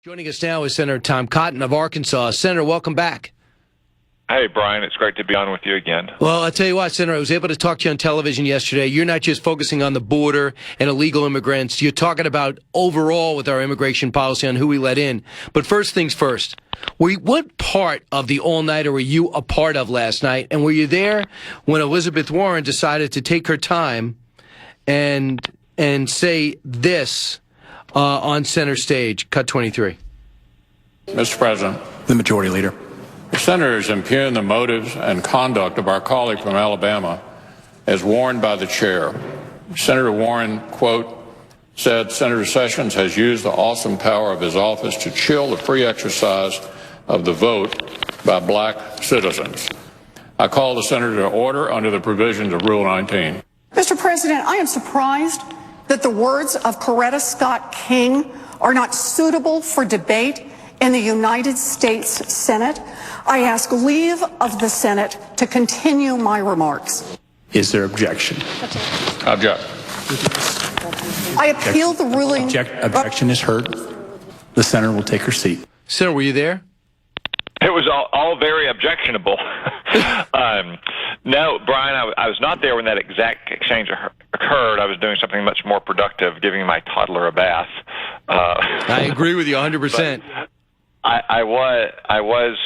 Joining us now is Senator Tom Cotton of Arkansas. Senator, welcome back. Hey, Brian, it's great to be on with you again. Well, I'll tell you what, Senator, I was able to talk to you on television yesterday. You're not just focusing on the border and illegal immigrants. You're talking about overall with our immigration policy on who we let in. But first things first, what part of the all-nighter were you a part of last night? And were you there when Elizabeth Warren decided to take her time and say this on center stage? Cut 23. Mr. President. The Majority Leader. The senators impugn the motives and conduct of our colleague from Alabama as warned by the chair. Senator Warren, quote, said Senator Sessions has used the awesome power of his office to chill the free exercise of the vote by black citizens. I call the senator to order under the provisions of Rule 19. Mr. President, I am surprised that the words of Coretta Scott King are not suitable for debate in the United States Senate. I ask leave of the Senate to continue my remarks. Is there objection? Object. I appeal the ruling. Objection is heard. The senator will take her seat. Senator, were you there? It was all very objectionable. No, Brian, I was not there when that exact exchange occurred. I was doing something much more productive, giving my toddler a bath. I agree with you 100%. I was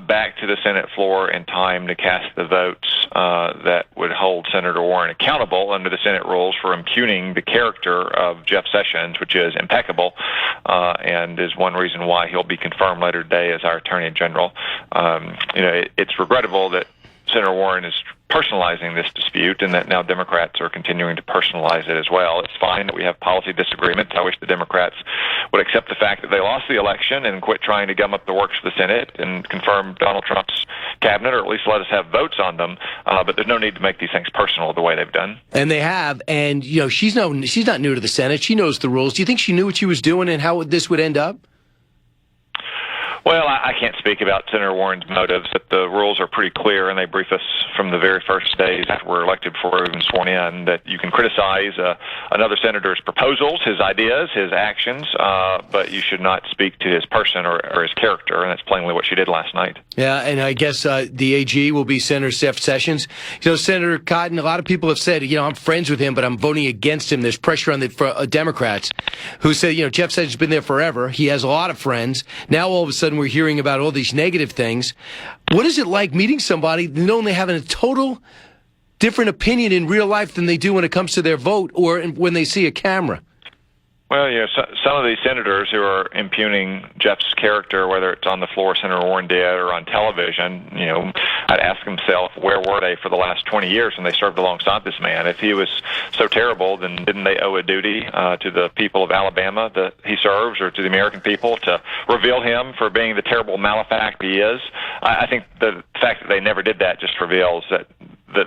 back to the Senate floor in time to cast the votes that would hold Senator Warren accountable under the Senate rules for impugning the character of Jeff Sessions, which is impeccable, and is one reason why he'll be confirmed later today as our Attorney General. It's regrettable that Senator Warren is personalizing this dispute and that now Democrats are continuing to personalize it as well. It's fine that we have policy disagreements. I wish the Democrats would accept the fact that they lost the election and quit trying to gum up the works of the Senate and confirm Donald Trump's cabinet, or at least let us have votes on them. But there's no need to make these things personal the way they've done. And they have. And, she's not new to the Senate. She knows the rules. Do you think she knew what she was doing and how this would end up? Well, I can't speak about Senator Warren's motives, but the rules are pretty clear, and they brief us from the very first days after we're elected before we're even sworn in, that you can criticize another senator's proposals, his ideas, his actions, but you should not speak to his person or his character, and that's plainly what she did last night. Yeah, and I guess the AG will be Senator Jeff Sessions. Senator Cotton, a lot of people have said, I'm friends with him, but I'm voting against him. There's pressure on the Democrats who say, Jeff Sessions has been there forever. He has a lot of friends. Now all of a sudden we're hearing about all these negative things. What is it like meeting somebody knowing they have a total different opinion in real life than they do when it comes to their vote or when they see a camera? Well, some of these senators who are impugning Jeff's character, whether it's on the floor, Senator Warren did, or on television, I'd ask himself, where were they for the last 20 years when they served alongside this man? If he was so terrible, then didn't they owe a duty to the people of Alabama that he serves, or to the American people, to reveal him for being the terrible malefactor he is? I think the fact that they never did that just reveals that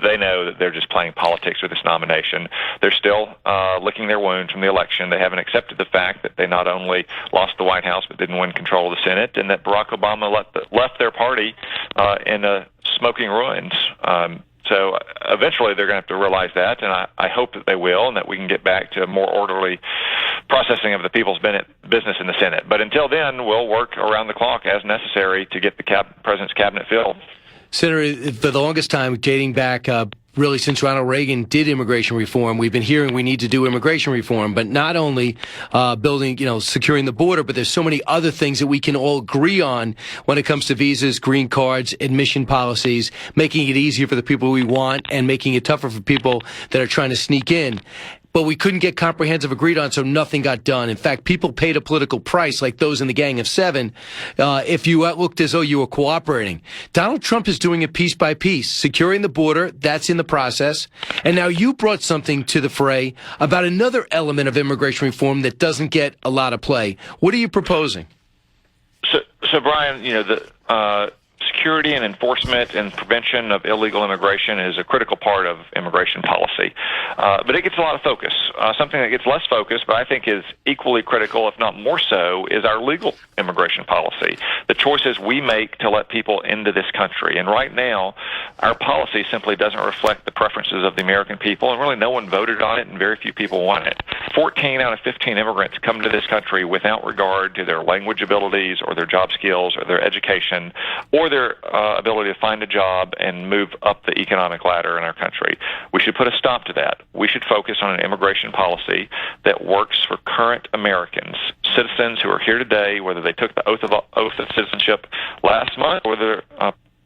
they know that they're just playing politics with this nomination. They're still licking their wounds from the election. They haven't accepted the fact that they not only lost the White House but didn't win control of the Senate, and that Barack Obama left their party in smoking ruins. So eventually they're going to have to realize that, and I hope that they will, and that we can get back to a more orderly processing of the people's business in the Senate. But until then, we'll work around the clock as necessary to get the president's cabinet filled. Senator, for the longest time, dating back really since Ronald Reagan did immigration reform, we've been hearing we need to do immigration reform, but not only building, securing the border, but there's so many other things that we can all agree on when it comes to visas, green cards, admission policies, making it easier for the people we want and making it tougher for people that are trying to sneak in. But we couldn't get comprehensive agreed on, so nothing got done. In fact, people paid a political price, like those in the Gang of Seven, if you looked as though you were cooperating. Donald Trump is doing it piece by piece, securing the border. That's in the process. And now you brought something to the fray about another element of immigration reform that doesn't get a lot of play. What are you proposing? So Brian, the security and enforcement and prevention of illegal immigration is a critical part of immigration policy. But it gets a lot of focus. Something that gets less focus, but I think is equally critical, if not more so, is our legal immigration policy. The choices we make to let people into this country. And right now, our policy simply doesn't reflect the preferences of the American people, and really no one voted on it, and very few people want it. 14 out of 15 immigrants come to this country without regard to their language abilities or their job skills or their education or their ability to find a job and move up the economic ladder in our country. We should put a stop to that. We should focus on an immigration policy that works for current Americans, citizens who are here today, whether they took the oath of citizenship last month or their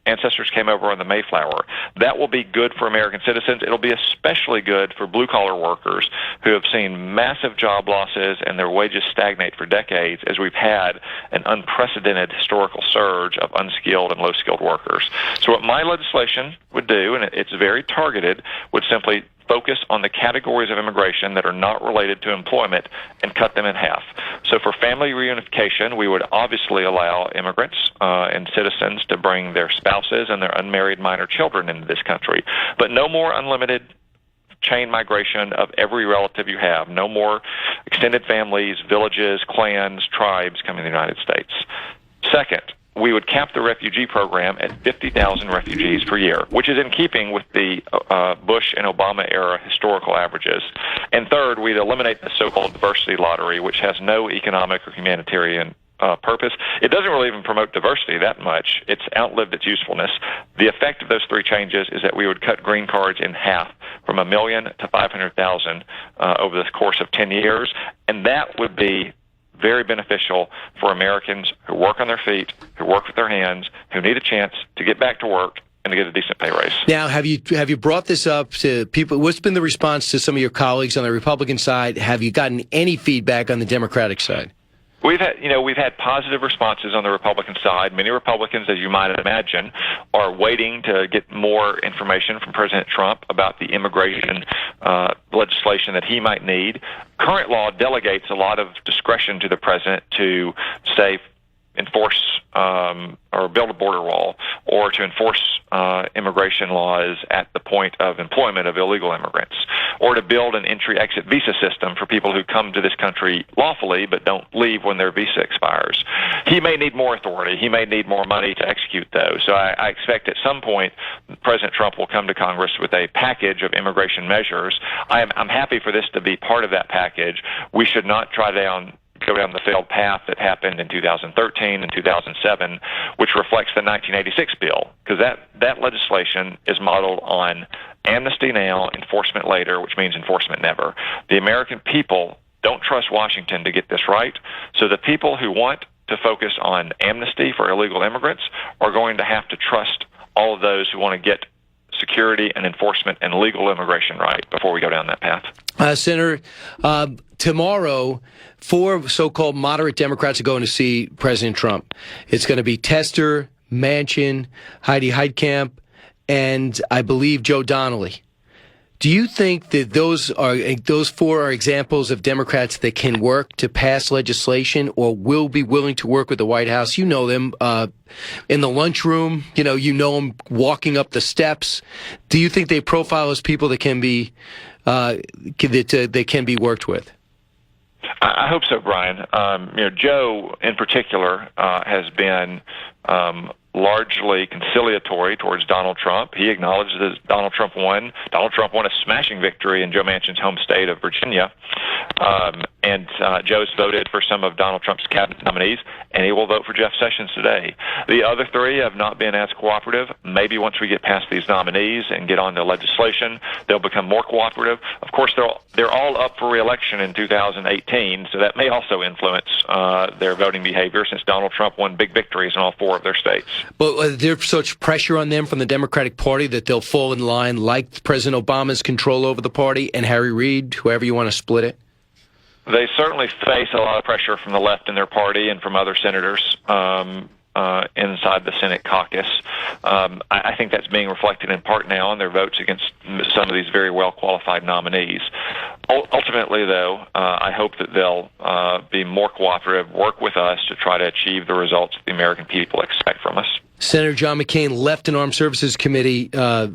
ancestors came over on the Mayflower. That will be good for American citizens. It'll be especially good for blue-collar workers who have seen massive job losses and their wages stagnate for decades as we've had an unprecedented historical surge of unskilled and low-skilled workers. So what my legislation would do, and it's very targeted, would simply focus on the categories of immigration that are not related to employment and cut them in half. So for family reunification, we would obviously allow immigrants and citizens to bring their spouses and their unmarried minor children into this country. But no more unlimited chain migration of every relative you have. No more extended families, villages, clans, tribes coming to the United States. Second, we would cap the refugee program at 50,000 refugees per year, which is in keeping with the Bush and Obama era historical averages. And third, we'd eliminate the so-called diversity lottery, which has no economic or humanitarian purpose. It doesn't really even promote diversity that much. It's outlived its usefulness. The effect of those three changes is that we would cut green cards in half, from 1 million to 500,000 over the course of 10 years, and that would be very beneficial for Americans who work on their feet, who work with their hands, who need a chance to get back to work and to get a decent pay raise. Now, have you brought this up to people? What's been the response to some of your colleagues on the Republican side? Have you gotten any feedback on the Democratic side? We've had positive responses on the Republican side. Many Republicans, as you might imagine, are waiting to get more information from President Trump about the immigration legislation that he might need. Current law delegates a lot of discretion to the president to, say, enforce or build a border wall or to enforce immigration laws at the point of employment of illegal immigrants, or to build an entry-exit visa system for people who come to this country lawfully but don't leave when their visa expires. He may need more authority. He may need more money to execute those. So I expect at some point President Trump will come to Congress with a package of immigration measures. I'm happy for this to be part of that package. We should not go down the failed path that happened in 2013 and 2007, which reflects the 1986 bill, because that legislation is modeled on amnesty now, enforcement later, which means enforcement never. The American people don't trust Washington to get this right, so the people who want to focus on amnesty for illegal immigrants are going to have to trust all of those who want to get security and enforcement and legal immigration right before we go down that path. Senator, tomorrow, 4 so-called moderate Democrats are going to see President Trump. It's going to be Tester, Manchin, Heidi Heitkamp, and I believe Joe Donnelly. Do you think that those 4 are examples of Democrats that can work to pass legislation or will be willing to work with the White House? You know them in the lunchroom. You know them walking up the steps. Do you think they profile as people that can be that can be worked with? I hope so, Brian. Joe in particular has been largely conciliatory towards Donald Trump. He acknowledges that Donald Trump won. Donald Trump won a smashing victory in Joe Manchin's home state of Virginia. And Joe's voted for some of Donald Trump's cabinet nominees, and he will vote for Jeff Sessions today. The other 3 have not been as cooperative. Maybe once we get past these nominees and get on to legislation, they'll become more cooperative. Of course, they're all up for re-election in 2018, so that may also influence their voting behavior, since Donald Trump won big victories in all 4 of their states. But there's such pressure on them from the Democratic Party that they'll fall in line like President Obama's control over the party and Harry Reid, whoever you want to split it? They certainly face a lot of pressure from the left in their party and from other senators inside the Senate caucus. I think that's being reflected in part now in their votes against some of these very well-qualified nominees. Ultimately, though, I hope that they'll be more cooperative, work with us to try to achieve the results the American people expect from us. Senator John McCain left an Armed Services Committee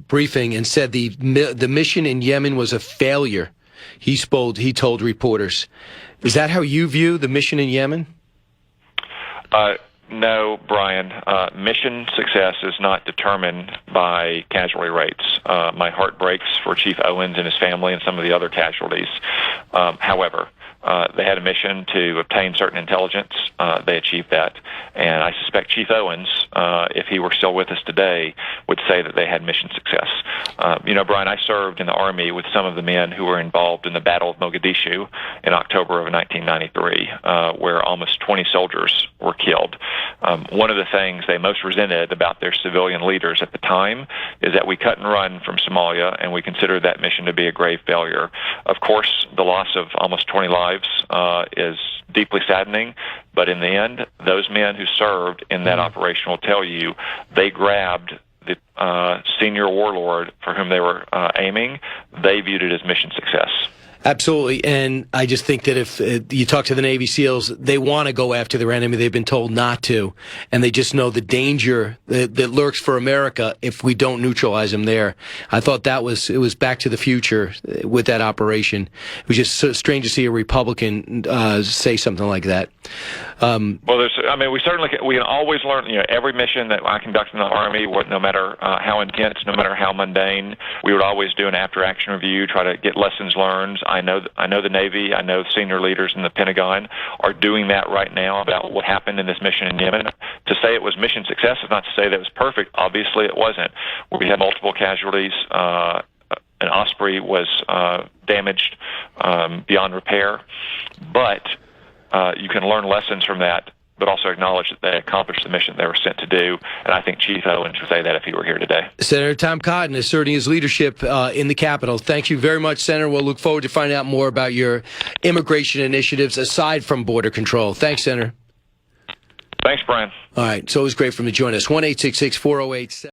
briefing and said the mission in Yemen was a failure. He told reporters. Is that how you view the mission in Yemen? No, Brian. Mission success is not determined by casualty rates. My heart breaks for Chief Owens and his family and some of the other casualties. However, they had a mission to obtain certain intelligence. They achieved that. And I suspect Chief Owens, if he were still with us today, would say that they had mission success. Brian, I served in the Army with some of the men who were involved in the Battle of Mogadishu in October of 1993, where almost 20 soldiers were killed. One of the things they most resented about their civilian leaders at the time is that we cut and run from Somalia, and we considered that mission to be a grave failure. Of course, the loss of almost 20 lives is deeply saddening, but in the end, those men who served in that operation will tell you they grabbed the senior warlord for whom they were aiming. They viewed it as mission success. Absolutely, and I just think that if you talk to the Navy SEALs, they want to go after their enemy. They've been told not to, and they just know the danger that lurks for America if we don't neutralize them there. I thought it was Back to the Future with that operation. It was just so strange to see a Republican say something like that. Well, we can always learn. Every mission that I conduct in the Army, no matter how intense, no matter how mundane, we would always do an after-action review, try to get lessons learned. I know the Navy, I know senior leaders in the Pentagon are doing that right now about what happened in this mission in Yemen. To say it was mission success is not to say that it was perfect. Obviously, it wasn't. We had multiple casualties. An Osprey was damaged beyond repair, but you can learn lessons from that, but also acknowledge that they accomplished the mission they were sent to do. And I think Chief Owens would say that if he were here today. Senator Tom Cotton asserting his leadership in the Capitol. Thank you very much, Senator. We'll look forward to finding out more about your immigration initiatives aside from border control. Thanks, Senator. Thanks, Brian. All right. It's always great for him to join us. 1-866-408